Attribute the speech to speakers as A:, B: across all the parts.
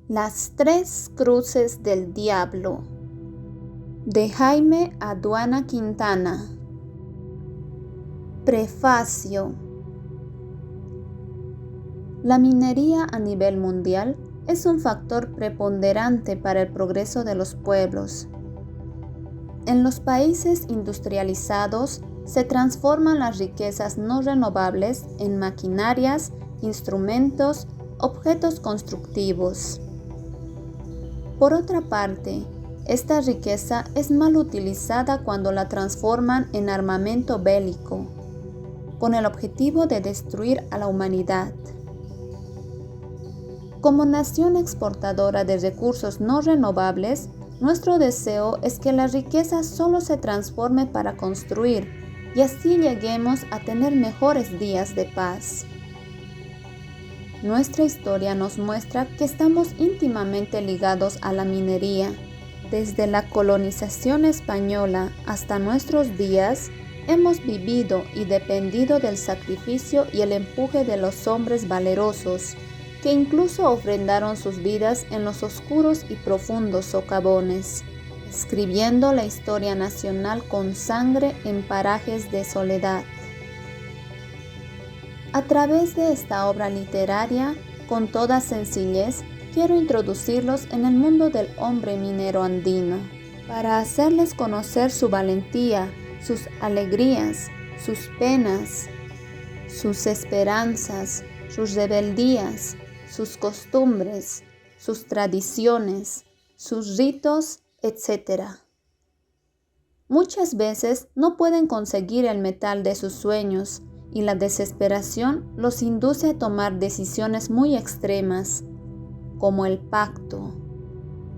A: Las tres cruces del diablo, de Jaime Aduana Quintana. Prefacio. La minería a nivel mundial es un factor preponderante para el progreso de los pueblos. En los países industrializados se transforman las riquezas no renovables en maquinarias, instrumentos, objetos constructivos. Por otra parte, esta riqueza es mal utilizada cuando la transforman en armamento bélico, con el objetivo de destruir a la humanidad. Como nación exportadora de recursos no renovables, nuestro deseo es que la riqueza solo se transforme para construir y así lleguemos a tener mejores días de paz. Nuestra historia nos muestra que estamos íntimamente ligados a la minería. Desde la colonización española hasta nuestros días, hemos vivido y dependido del sacrificio y el empuje de los hombres valerosos, que incluso ofrendaron sus vidas en los oscuros y profundos socavones, escribiendo la historia nacional con sangre en parajes de soledad. A través de esta obra literaria, con toda sencillez, quiero introducirlos en el mundo del hombre minero andino, para hacerles conocer su valentía, sus alegrías, sus penas, sus esperanzas, sus rebeldías, sus costumbres, sus tradiciones, sus ritos, etc. Muchas veces no pueden conseguir el metal de sus sueños y la desesperación los induce a tomar decisiones muy extremas, como el pacto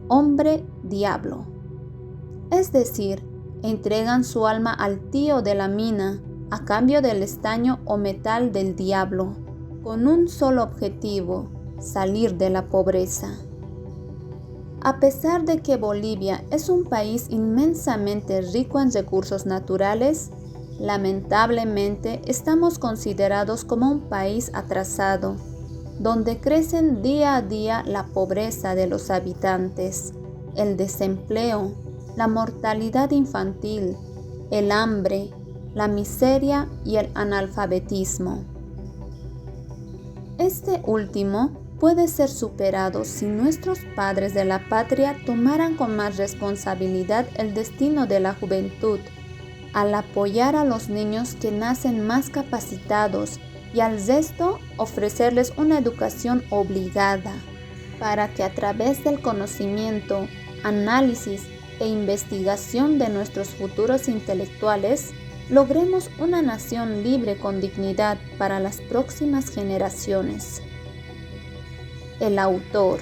A: hombre-diablo. Es decir, entregan su alma al tío de la mina a cambio del estaño o metal del diablo, con un solo objetivo: salir de la pobreza. A pesar de que Bolivia es un país inmensamente rico en recursos naturales, lamentablemente estamos considerados como un país atrasado, donde crecen día a día la pobreza de los habitantes, el desempleo, la mortalidad infantil, el hambre, la miseria y el analfabetismo. Este último puede ser superado si nuestros padres de la patria tomaran con más responsabilidad el destino de la juventud, al apoyar a los niños que nacen más capacitados y al resto ofrecerles una educación obligada, para que a través del conocimiento, análisis e investigación de nuestros futuros intelectuales, logremos una nación libre con dignidad para las próximas generaciones. El autor.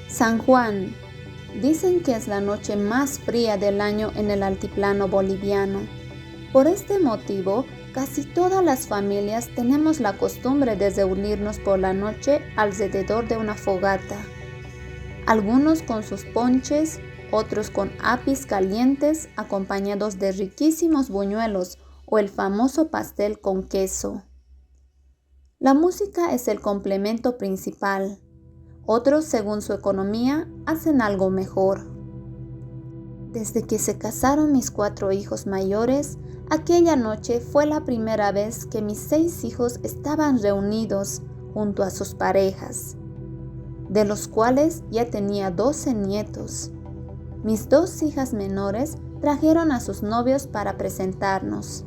A: San Juan. Dicen que es la noche más fría del año en el altiplano boliviano. Por este motivo, casi todas las familias tenemos la costumbre de reunirnos por la noche alrededor de una fogata. Algunos con sus ponches, otros con apis calientes acompañados de riquísimos buñuelos o el famoso pastel con queso. La música es el complemento principal. Otros, según su economía, hacen algo mejor. Desde que se casaron mis 4 hijos mayores, aquella noche fue la primera vez que mis 6 hijos estaban reunidos junto a sus parejas, de los cuales ya tenía 12 nietos. Mis 2 hijas menores trajeron a sus novios para presentarnos.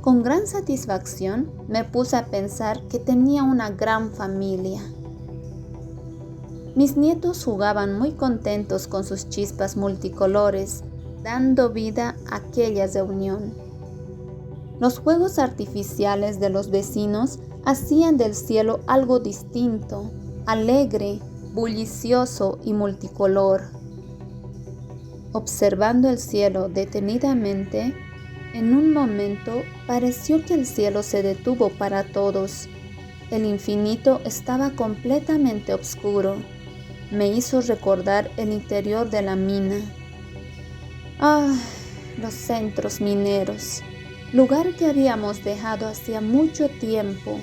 A: Con gran satisfacción me puse a pensar que tenía una gran familia. Mis nietos jugaban muy contentos con sus chispas multicolores, dando vida a aquella reunión. Los fuegos artificiales de los vecinos hacían del cielo algo distinto, alegre, bullicioso y multicolor. Observando el cielo detenidamente, en un momento pareció que el cielo se detuvo para todos. El infinito estaba completamente oscuro. Me hizo recordar el interior de la mina. Los centros mineros, lugar que habíamos dejado hacía mucho tiempo.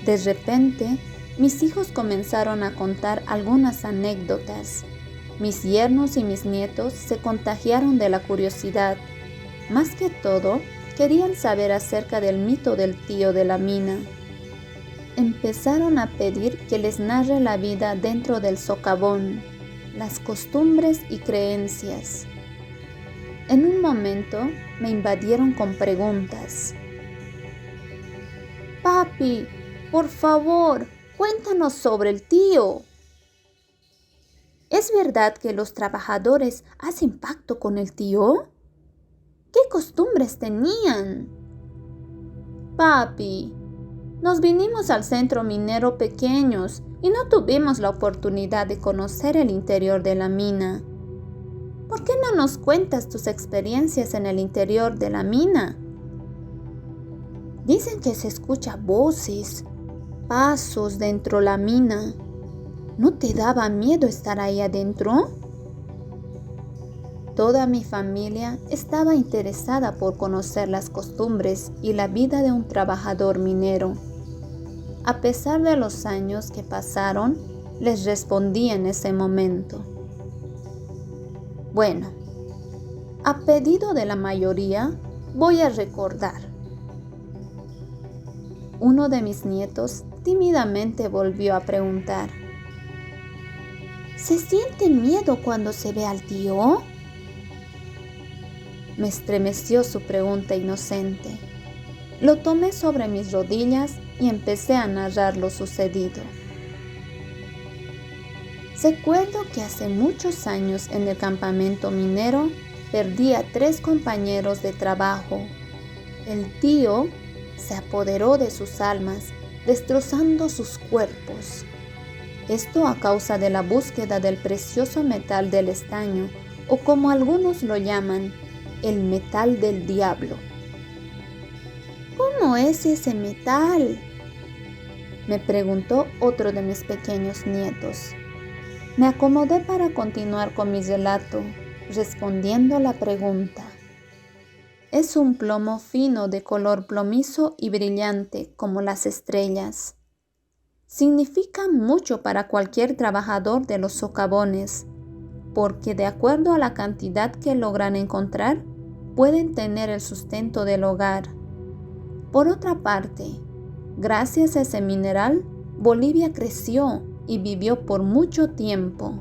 A: De repente, mis hijos comenzaron a contar algunas anécdotas. Mis yernos y mis nietos se contagiaron de la curiosidad. Más que todo, querían saber acerca del mito del tío de la mina. Empezaron a pedir que les narre la vida dentro del socavón, las costumbres y creencias. En un momento me invadieron con preguntas. Papi, por favor, cuéntanos sobre el tío. ¿Es verdad que los trabajadores hacen pacto con el tío? ¿Qué costumbres tenían? Papi, nos vinimos al centro minero pequeños y no tuvimos la oportunidad de conocer el interior de la mina. ¿Por qué no nos cuentas tus experiencias en el interior de la mina? Dicen que se escucha voces, pasos dentro de la mina. ¿No te daba miedo estar ahí adentro? Toda mi familia estaba interesada por conocer las costumbres y la vida de un trabajador minero. A pesar de los años que pasaron, les respondí en ese momento. Bueno, a pedido de la mayoría, voy a recordar. Uno de mis nietos tímidamente volvió a preguntar. ¿Se siente miedo cuando se ve al tío? Me estremeció su pregunta inocente. Lo tomé sobre mis rodillas y empecé a narrar lo sucedido. Recuerdo que hace muchos años en el campamento minero perdí a 3 compañeros de trabajo. El tío se apoderó de sus almas, destrozando sus cuerpos. Esto a causa de la búsqueda del precioso metal del estaño, o como algunos lo llaman, el metal del diablo. ¿Cómo es ese metal?, me preguntó otro de mis pequeños nietos. Me acomodé para continuar con mi relato, respondiendo la pregunta. Es un plomo fino de color plomizo y brillante como las estrellas. Significa mucho para cualquier trabajador de los socavones, porque de acuerdo a la cantidad que logran encontrar, pueden tener el sustento del hogar. Por otra parte, gracias a ese mineral, Bolivia creció y vivió por mucho tiempo.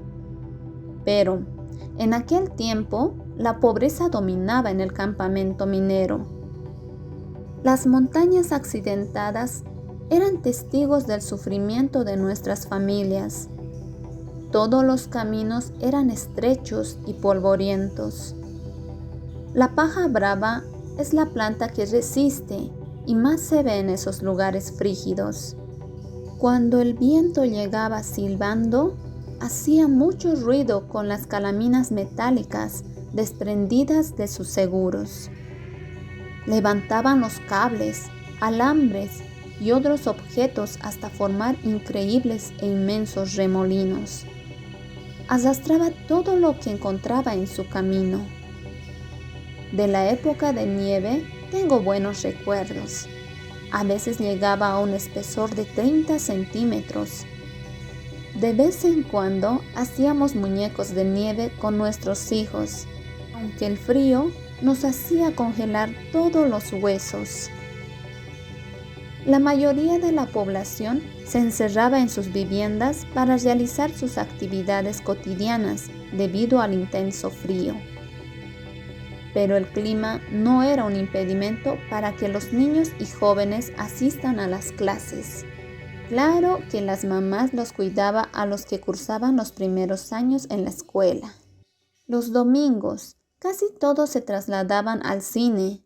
A: Pero, en aquel tiempo, la pobreza dominaba en el campamento minero. Las montañas accidentadas eran testigos del sufrimiento de nuestras familias. Todos los caminos eran estrechos y polvorientos. La paja brava es la planta que resiste y más se ve en esos lugares frígidos. Cuando el viento llegaba silbando, hacía mucho ruido con las calaminas metálicas desprendidas de sus seguros. Levantaban los cables, alambres y otros objetos hasta formar increíbles e inmensos remolinos. Arrastraba todo lo que encontraba en su camino. De la época de nieve tengo buenos recuerdos. A veces llegaba a un espesor de 30 centímetros. De vez en cuando hacíamos muñecos de nieve con nuestros hijos, aunque el frío nos hacía congelar todos los huesos. La mayoría de la población se encerraba en sus viviendas para realizar sus actividades cotidianas debido al intenso frío. Pero el clima no era un impedimento para que los niños y jóvenes asistan a las clases. Claro que las mamás los cuidaban a los que cursaban los primeros años en la escuela. Los domingos, casi todos se trasladaban al cine,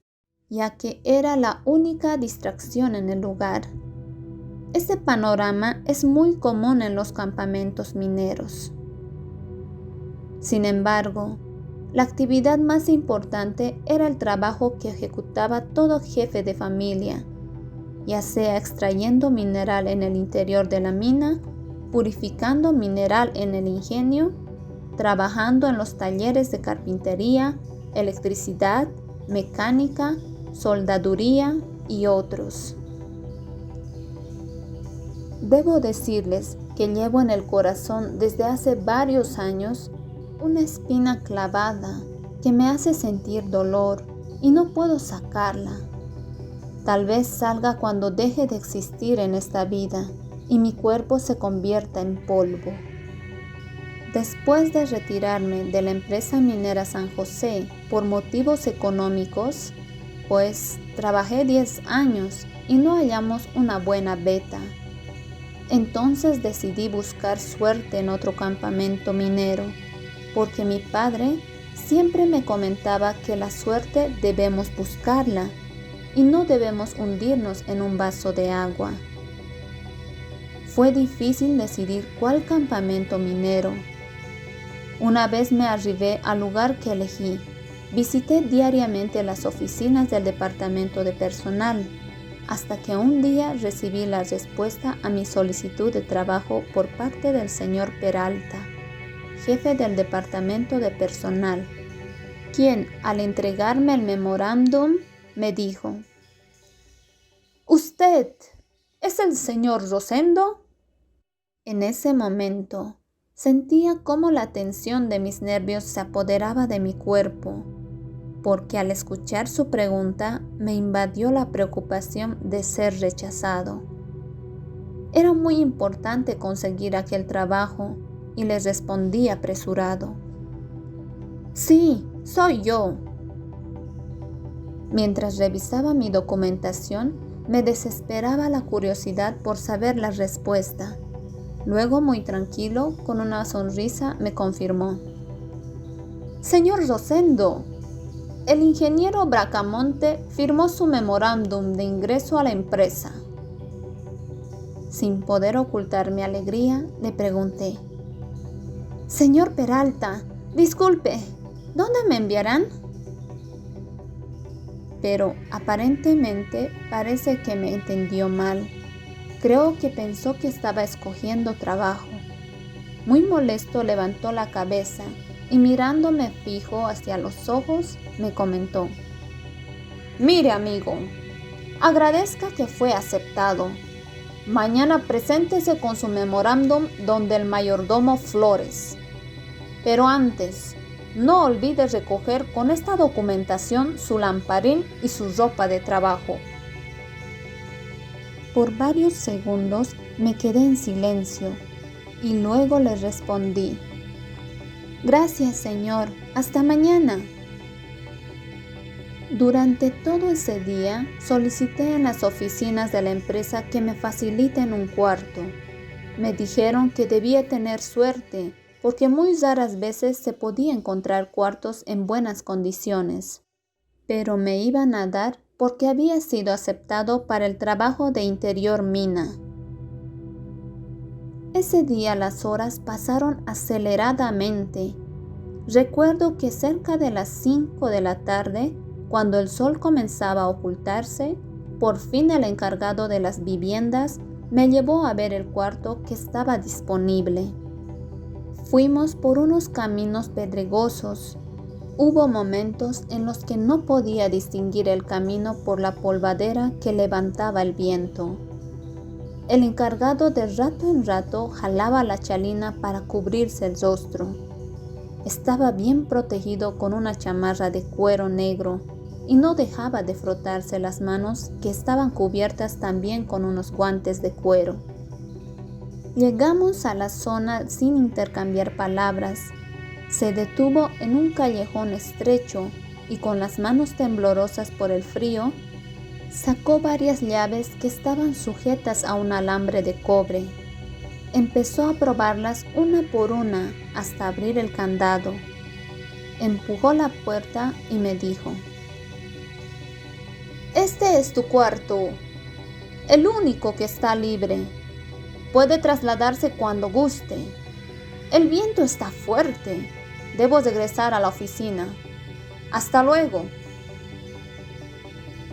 A: ya que era la única distracción en el lugar. Este panorama es muy común en los campamentos mineros. Sin embargo, la actividad más importante era el trabajo que ejecutaba todo jefe de familia, ya sea extrayendo mineral en el interior de la mina, purificando mineral en el ingenio, trabajando en los talleres de carpintería, electricidad, mecánica, soldaduría y otros. Debo decirles que llevo en el corazón desde hace varios años una espina clavada que me hace sentir dolor y no puedo sacarla. Tal vez salga cuando deje de existir en esta vida y mi cuerpo se convierta en polvo. Después de retirarme de la empresa minera San José por motivos económicos, pues trabajé 10 años y no hallamos una buena beta. Entonces decidí buscar suerte en otro campamento minero, porque mi padre siempre me comentaba que la suerte debemos buscarla y no debemos hundirnos en un vaso de agua. Fue difícil decidir cuál campamento minero. Una vez me arribé al lugar que elegí. Visité diariamente las oficinas del departamento de personal, hasta que un día recibí la respuesta a mi solicitud de trabajo por parte del señor Peralta, jefe del departamento de personal, quien, al entregarme el memorándum, me dijo: ¿Usted es el señor Rosendo? En ese momento, sentía cómo la tensión de mis nervios se apoderaba de mi cuerpo, porque al escuchar su pregunta me invadió la preocupación de ser rechazado. Era muy importante conseguir aquel trabajo y le respondí apresurado: Sí, soy yo. Mientras revisaba mi documentación, me desesperaba la curiosidad por saber la respuesta. Luego, muy tranquilo, con una sonrisa, me confirmó: Señor Rosendo, el ingeniero Bracamonte firmó su memorándum de ingreso a la empresa. Sin poder ocultar mi alegría, le pregunté: Señor Peralta, disculpe, ¿dónde me enviarán? Pero aparentemente parece que me entendió mal. Creo que pensó que estaba escogiendo trabajo. Muy molesto levantó la cabeza y mirándome fijo hacia los ojos me comentó: Mire, amigo, agradezca que fue aceptado. Mañana preséntese con su memorándum donde el mayordomo Flores. Pero antes, no olvide recoger con esta documentación su lamparín y su ropa de trabajo. Por varios segundos me quedé en silencio y luego le respondí: Gracias, señor. Hasta mañana. Durante todo ese día solicité en las oficinas de la empresa que me faciliten un cuarto. Me dijeron que debía tener suerte porque muy raras veces se podía encontrar cuartos en buenas condiciones, pero me iban a dar porque había sido aceptado para el trabajo de interior mina. Ese día las horas pasaron aceleradamente. Recuerdo que cerca de las 5 de la tarde, cuando el sol comenzaba a ocultarse, por fin el encargado de las viviendas me llevó a ver el cuarto que estaba disponible. Fuimos por unos caminos pedregosos. Hubo momentos en los que no podía distinguir el camino por la polvadera que levantaba el viento. El encargado de rato en rato jalaba la chalina para cubrirse el rostro. Estaba bien protegido con una chamarra de cuero negro y no dejaba de frotarse las manos, que estaban cubiertas también con unos guantes de cuero. Llegamos a la zona sin intercambiar palabras. Se detuvo en un callejón estrecho y con las manos temblorosas por el frío, sacó varias llaves que estaban sujetas a un alambre de cobre. Empezó a probarlas una por una hasta abrir el candado. Empujó la puerta y me dijo: Este es tu cuarto, el único que está libre. Puede trasladarse cuando guste. El viento está fuerte. Debo regresar a la oficina. Hasta luego.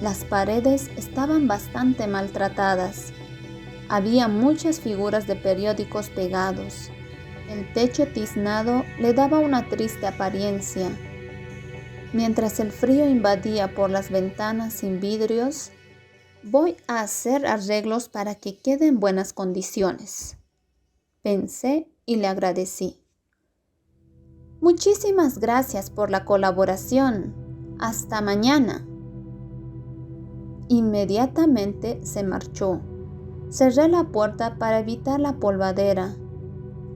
A: Las paredes estaban bastante maltratadas. Había muchas figuras de periódicos pegados. El techo tiznado le daba una triste apariencia. Mientras el frío invadía por las ventanas sin vidrios, Voy a hacer arreglos para que quede en buenas condiciones, pensé y le agradecí. Muchísimas gracias por la colaboración. Hasta mañana. Inmediatamente se marchó. Cerré la puerta para evitar la polvadera.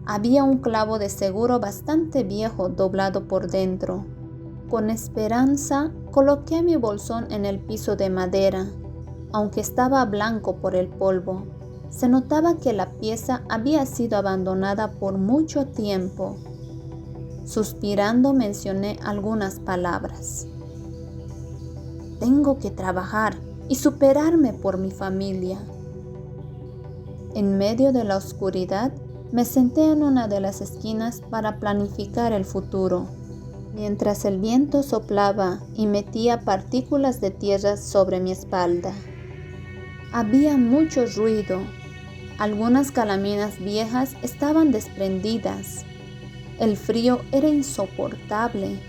A: Había un clavo de seguro bastante viejo doblado por dentro. Con esperanza, coloqué mi bolsón en el piso de madera. Aunque estaba blanco por el polvo, se notaba que la pieza había sido abandonada por mucho tiempo. Suspirando mencioné algunas palabras. Tengo que trabajar y superarme por mi familia. En medio de la oscuridad, me senté en una de las esquinas para planificar el futuro, mientras el viento soplaba y metía partículas de tierra sobre mi espalda. Había mucho ruido. Algunas calaminas viejas estaban desprendidas. El frío era insoportable.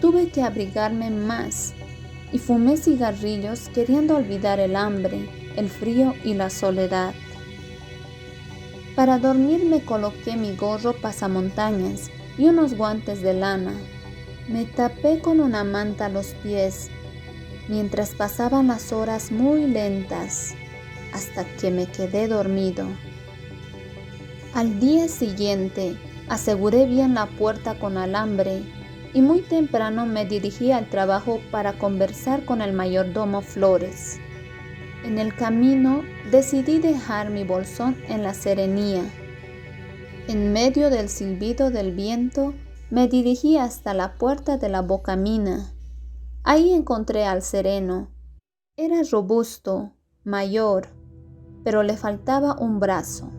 A: Tuve que abrigarme más y fumé cigarrillos queriendo olvidar el hambre, el frío y la soledad. Para dormir me coloqué mi gorro pasamontañas y unos guantes de lana. Me tapé con una manta los pies, mientras pasaban las horas muy lentas, hasta que me quedé dormido. Al día siguiente, aseguré bien la puerta con alambre y muy temprano me dirigí al trabajo para conversar con el mayordomo Flores. En el camino decidí dejar mi bolsón en la serenía. En medio del silbido del viento, me dirigí hasta la puerta de la bocamina. Ahí encontré al sereno. Era robusto, mayor, pero le faltaba un brazo.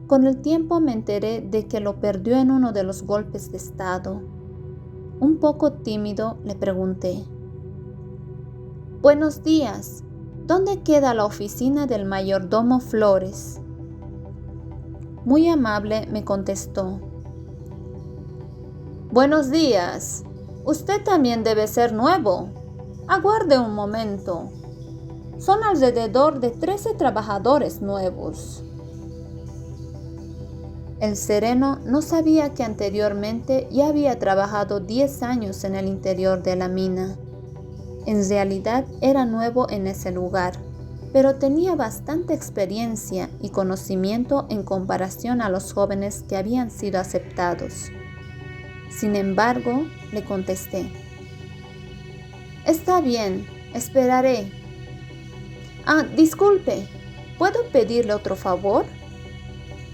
A: Con el tiempo me enteré de que lo perdió en uno de los golpes de estado. Un poco tímido le pregunté: Buenos días, ¿dónde queda la oficina del mayordomo Flores? Muy amable me contestó: Buenos días, usted también debe ser nuevo. Aguarde un momento. Son alrededor de 13 trabajadores nuevos. El sereno no sabía que anteriormente ya había trabajado 10 años en el interior de la mina. En realidad era nuevo en ese lugar, pero tenía bastante experiencia y conocimiento en comparación a los jóvenes que habían sido aceptados. Sin embargo, le contesté: Está bien, esperaré. Disculpe, ¿puedo pedirle otro favor?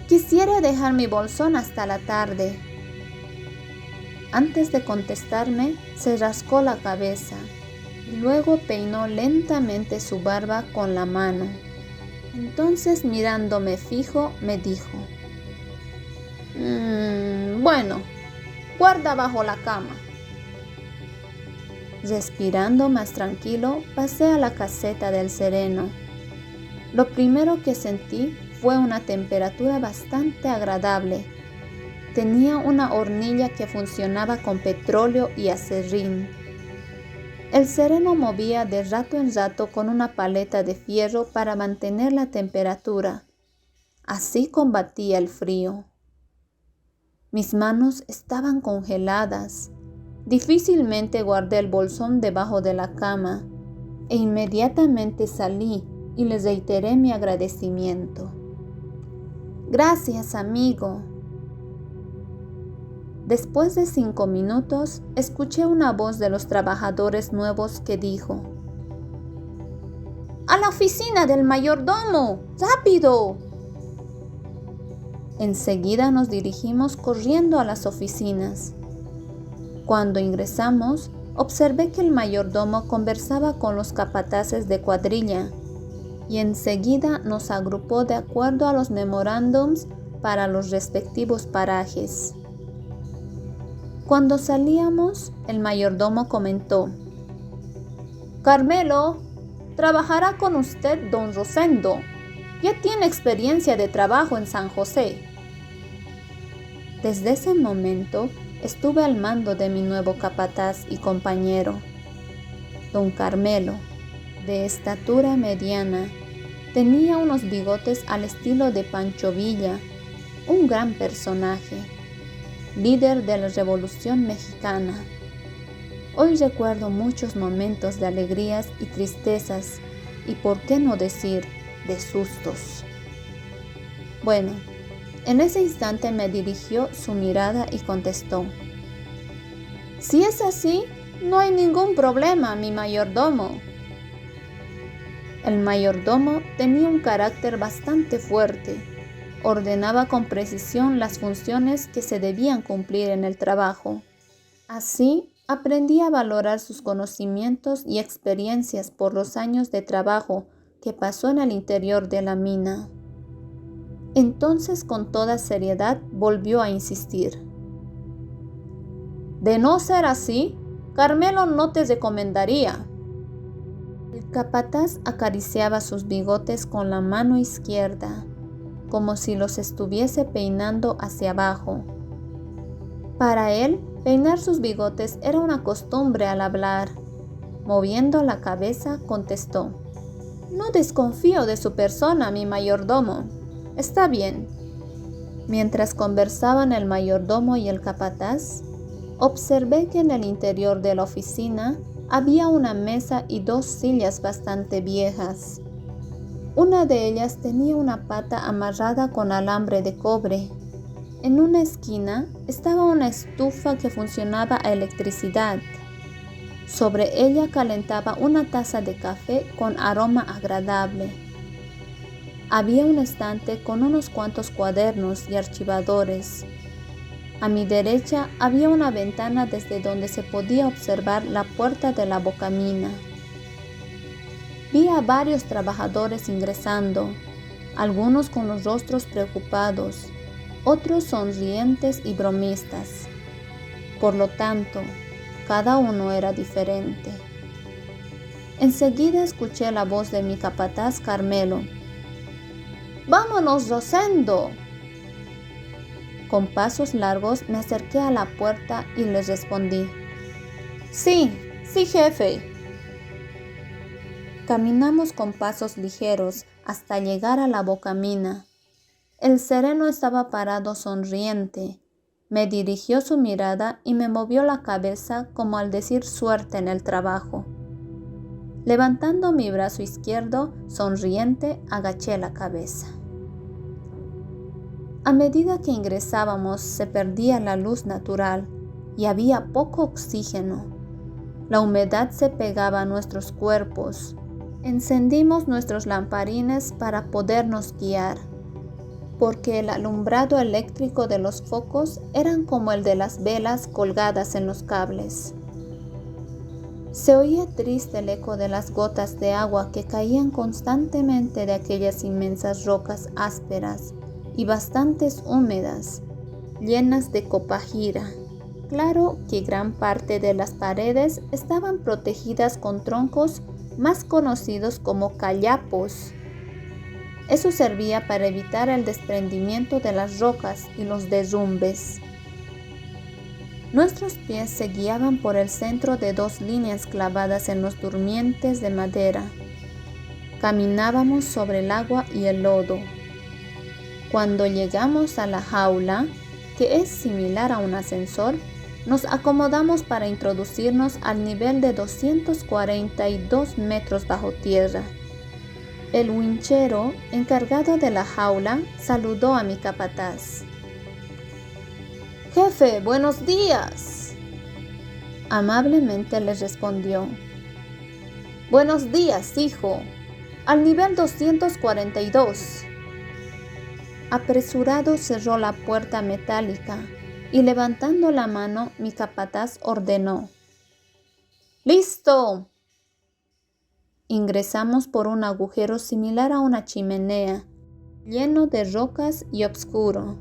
A: Quisiera dejar mi bolsón hasta la tarde. Antes de contestarme, se rascó la cabeza y luego peinó lentamente su barba con la mano. Entonces, mirándome fijo, me dijo: Bueno, guarda bajo la cama. Respirando más tranquilo, pasé a la caseta del sereno. Lo primero que sentí fue una temperatura bastante agradable. Tenía una hornilla que funcionaba con petróleo y aserrín. El sereno movía de rato en rato con una paleta de fierro para mantener la temperatura. Así combatía el frío. Mis manos estaban congeladas. Difícilmente guardé el bolsón debajo de la cama e inmediatamente salí y les reiteré mi agradecimiento. Gracias, amigo. Después de 5 minutos, escuché una voz de los trabajadores nuevos que dijo: ¡A la oficina del mayordomo! ¡Rápido! Enseguida nos dirigimos corriendo a las oficinas. Cuando ingresamos, observé que el mayordomo conversaba con los capataces de cuadrilla y enseguida nos agrupó de acuerdo a los memorándums para los respectivos parajes. Cuando salíamos, el mayordomo comentó: Carmelo, trabajará con usted don Rosendo. Ya tiene experiencia de trabajo en San José. Desde ese momento estuve al mando de mi nuevo capataz y compañero, don Carmelo. de estatura mediana. Tenía unos bigotes al estilo de Pancho Villa, un gran personaje, líder de la Revolución Mexicana. Hoy recuerdo muchos momentos de alegrías y tristezas, y por qué no decir, de sustos. Bueno, en ese instante me dirigió su mirada y contestó: «Si es así, no hay ningún problema, mi mayordomo». El mayordomo tenía un carácter bastante fuerte. Ordenaba con precisión las funciones que se debían cumplir en el trabajo. Así, aprendí a valorar sus conocimientos y experiencias por los años de trabajo que pasó en el interior de la mina. Entonces, con toda seriedad, volvió a insistir: «De no ser así, Carmelo no te recomendaría». El capataz acariciaba sus bigotes con la mano izquierda, como si los estuviese peinando hacia abajo. Para él, peinar sus bigotes era una costumbre al hablar. Moviendo la cabeza, contestó: «No desconfío de su persona, mi mayordomo. Está bien». Mientras conversaban el mayordomo y el capataz, observé que en el interior de la oficina había una mesa y 2 sillas bastante viejas. Una de ellas tenía una pata amarrada con alambre de cobre. En una esquina estaba una estufa que funcionaba a electricidad. Sobre ella calentaba una taza de café con aroma agradable. Había un estante con unos cuantos cuadernos y archivadores. A mi derecha había una ventana desde donde se podía observar la puerta de la bocamina. Vi a varios trabajadores ingresando, algunos con los rostros preocupados, otros sonrientes y bromistas. Por lo tanto, cada uno era diferente. Enseguida escuché la voz de mi capataz Carmelo: «¡Vámonos, Rosendo!». Con pasos largos me acerqué a la puerta y le respondí: «Sí, jefe». Caminamos con pasos ligeros hasta llegar a la bocamina. El sereno estaba parado sonriente. Me dirigió su mirada y me movió la cabeza como al decir suerte en el trabajo. Levantando mi brazo izquierdo, sonriente, agaché la cabeza. A medida que ingresábamos se perdía la luz natural y había poco oxígeno. La humedad se pegaba a nuestros cuerpos. Encendimos nuestros lamparines para podernos guiar, porque el alumbrado eléctrico de los focos eran como el de las velas colgadas en los cables. Se oía triste el eco de las gotas de agua que caían constantemente de aquellas inmensas rocas ásperas y bastantes húmedas, llenas de copajira. Claro que gran parte de las paredes estaban protegidas con troncos más conocidos como cayapos. Eso servía para evitar el desprendimiento de las rocas y los derrumbes. Nuestros pies se guiaban por el centro de 2 líneas clavadas en los durmientes de madera. Caminábamos sobre el agua y el lodo. Cuando llegamos a la jaula, que es similar a un ascensor, nos acomodamos para introducirnos al nivel de 242 metros bajo tierra. El winchero, encargado de la jaula, saludó a mi capataz. «Jefe, buenos días». Amablemente le respondió: «Buenos días, hijo. Al nivel 242». Apresurado cerró la puerta metálica y levantando la mano mi capataz ordenó: «¡Listo!». Ingresamos por un agujero similar a una chimenea, lleno de rocas y oscuro.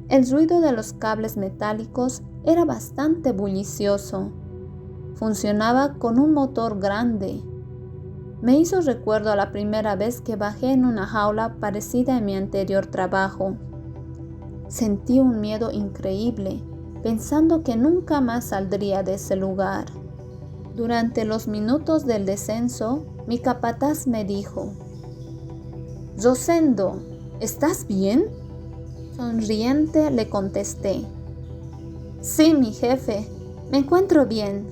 A: El ruido de los cables metálicos era bastante bullicioso. Funcionaba con un motor grande. Me hizo recuerdo a la primera vez que bajé en una jaula parecida en mi anterior trabajo. Sentí un miedo increíble, pensando que nunca más saldría de ese lugar. Durante los minutos del descenso, mi capataz me dijo: «Rosendo, ¿estás bien?». Sonriente le contesté: «Sí, mi jefe, me encuentro bien».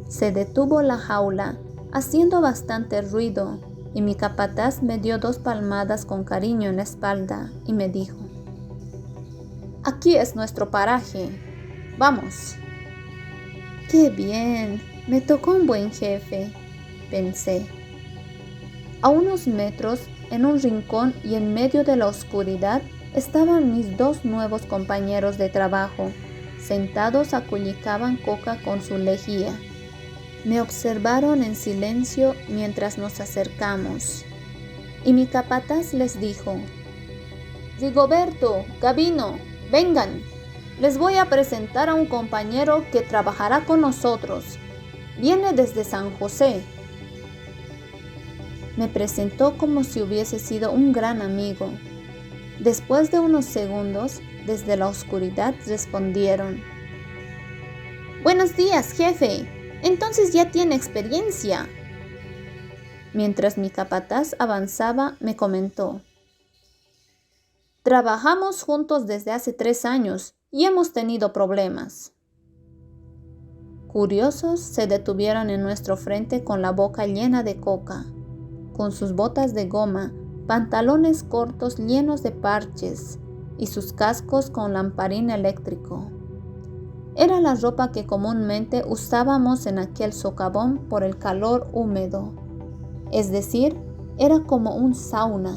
A: Se detuvo la jaula, haciendo bastante ruido, y mi capataz me dio 2 palmadas con cariño en la espalda y me dijo: «Aquí es nuestro paraje. Vamos». «Qué bien, me tocó un buen jefe», pensé. A unos metros, en un rincón y en medio de la oscuridad, estaban mis 2 nuevos compañeros de trabajo. Sentados aculicaban coca con su lejía. Me observaron en silencio mientras nos acercamos. Y mi capataz les dijo: «Rigoberto, Gabino, vengan. Les voy a presentar a un compañero que trabajará con nosotros. Viene desde San José». Me presentó como si hubiese sido un gran amigo. Después de unos segundos, desde la oscuridad respondieron: «Buenos días, jefe. Entonces ya tiene experiencia». Mientras mi capataz avanzaba, me comentó: «Trabajamos juntos desde hace 3 años y hemos tenido problemas». Curiosos, se detuvieron en nuestro frente con la boca llena de coca, con sus botas de goma, pantalones cortos llenos de parches y sus cascos con lamparín eléctrico. Era la ropa que comúnmente usábamos en aquel socavón por el calor húmedo, es decir, era como un sauna.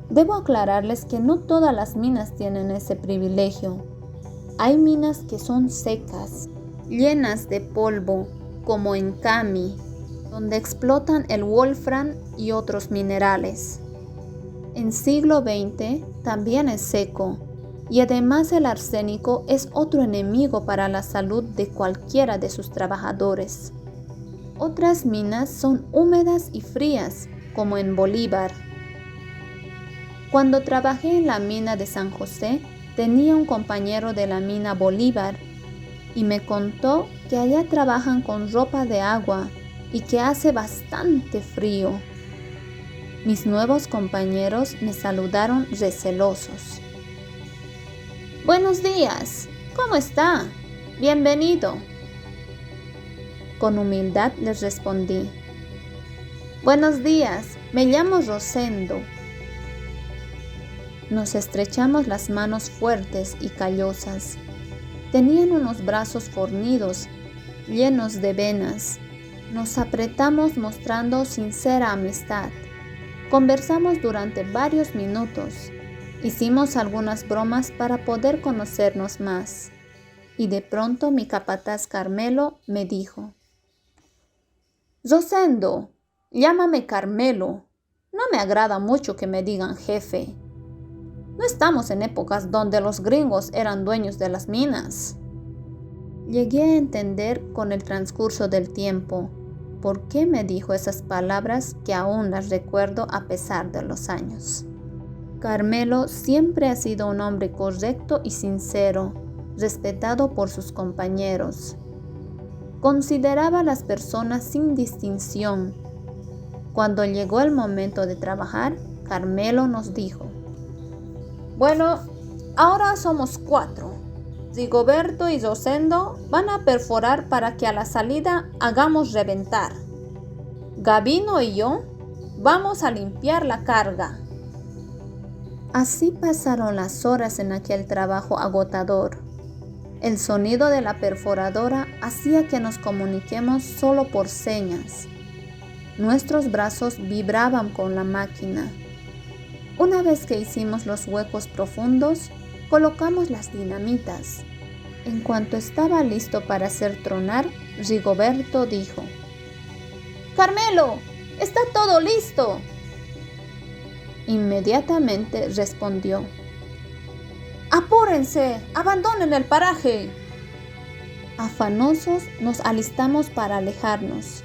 A: Debo aclararles que no todas las minas tienen ese privilegio. Hay minas que son secas, llenas de polvo, como en Kami, donde explotan el wolfram y otros minerales. En siglo XX también es seco, y además el arsénico es otro enemigo para la salud de cualquiera de sus trabajadores. Otras minas son húmedas y frías, como en Bolívar. Cuando trabajé en la mina de San José, tenía un compañero de la mina Bolívar, y me contó que allá trabajan con ropa de agua y que hace bastante frío. Mis nuevos compañeros me saludaron recelosos. «Buenos días, ¿cómo está? Bienvenido». Con humildad les respondí: «Buenos días, me llamo Rosendo». Nos estrechamos las manos fuertes y callosas. Tenían unos brazos fornidos, llenos de venas. Nos apretamos mostrando sincera amistad. Conversamos durante varios minutos. Hicimos algunas bromas para poder conocernos más. Y de pronto mi capataz Carmelo me dijo: «Rosendo, llámame Carmelo. No me agrada mucho que me digan jefe. No estamos en épocas donde los gringos eran dueños de las minas». Llegué a entender con el transcurso del tiempo por qué me dijo esas palabras que aún las recuerdo a pesar de los años. Carmelo siempre ha sido un hombre correcto y sincero, respetado por sus compañeros. Consideraba a las personas sin distinción. Cuando llegó el momento de trabajar, Carmelo nos dijo: «Bueno, ahora somos 4. Rigoberto y Rosendo van a perforar para que a la salida hagamos reventar. Gabino y yo vamos a limpiar la carga». Así pasaron las horas en aquel trabajo agotador. El sonido de la perforadora hacía que nos comuniquemos solo por señas. Nuestros brazos vibraban con la máquina. Una vez que hicimos los huecos profundos, colocamos las dinamitas. En cuanto estaba listo para hacer tronar, Rigoberto dijo: «Carmelo, está todo listo». Inmediatamente respondió: «Apúrense, abandonen el paraje». Afanosos nos alistamos para alejarnos.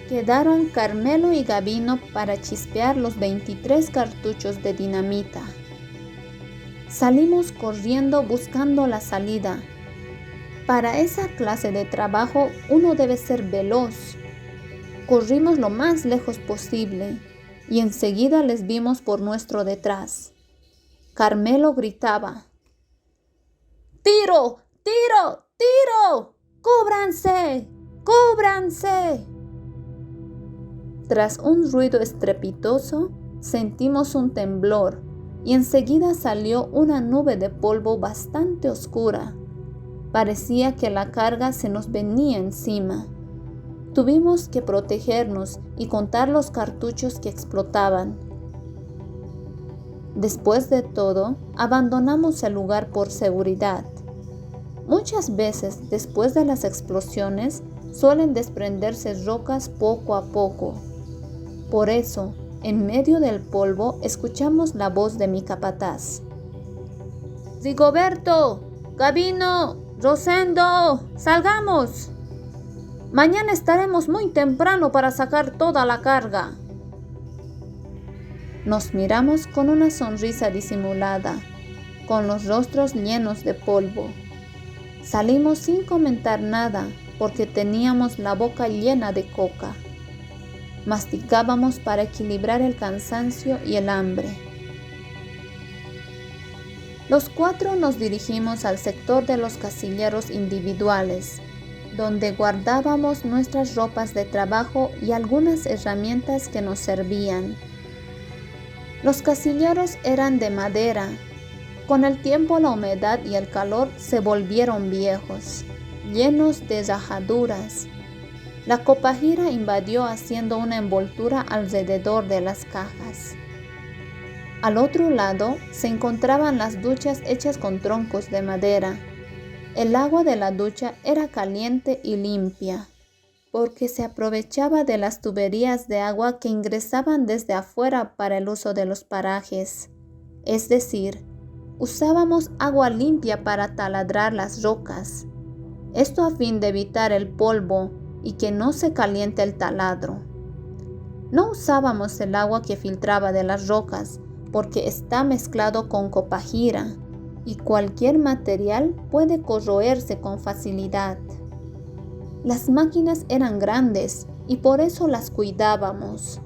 A: Quedaron Carmelo y Gabino para chispear los 23 cartuchos de dinamita. Salimos corriendo buscando la salida, Para esa clase de trabajo uno debe ser veloz. Corrimos lo más lejos posible y enseguida les vimos por nuestro detrás. Carmelo gritaba: ¡Tiro! ¡Tiro! ¡Tiro! ¡Cúbranse! ¡Cúbranse! Tras un ruido estrepitoso, sentimos un temblor y enseguida salió una nube de polvo bastante oscura. Parecía que la carga se nos venía encima. Tuvimos que protegernos y contar los cartuchos que explotaban. Después de todo, abandonamos el lugar por seguridad. Muchas veces, después de las explosiones, suelen desprenderse rocas poco a poco. Por eso, en medio del polvo, escuchamos la voz de mi capataz. ¡Rigoberto! ¡Gabino! ¡Rosendo! ¡Salgamos! Mañana estaremos muy temprano para sacar toda la carga. Nos miramos con una sonrisa disimulada, con los rostros llenos de polvo. Salimos sin comentar nada porque teníamos la boca llena de coca. Masticábamos para equilibrar el cansancio y el hambre. Los 4 nos dirigimos al sector de los casilleros individuales, donde guardábamos nuestras ropas de trabajo y algunas herramientas que nos servían. Los casilleros eran de madera. Con el tiempo la humedad y el calor se volvieron viejos, llenos de rajaduras. La copajira invadió haciendo una envoltura alrededor de las cajas. Al otro lado se encontraban las duchas hechas con troncos de madera. El agua de la ducha era caliente y limpia, porque se aprovechaba de las tuberías de agua que ingresaban desde afuera para el uso de los parajes. Es decir, usábamos agua limpia para taladrar las rocas. Esto a fin de evitar el polvo y que no se caliente el taladro. No usábamos el agua que filtraba de las rocas porque está mezclado con copajira y cualquier material puede corroerse con facilidad. Las máquinas eran grandes y por eso las cuidábamos.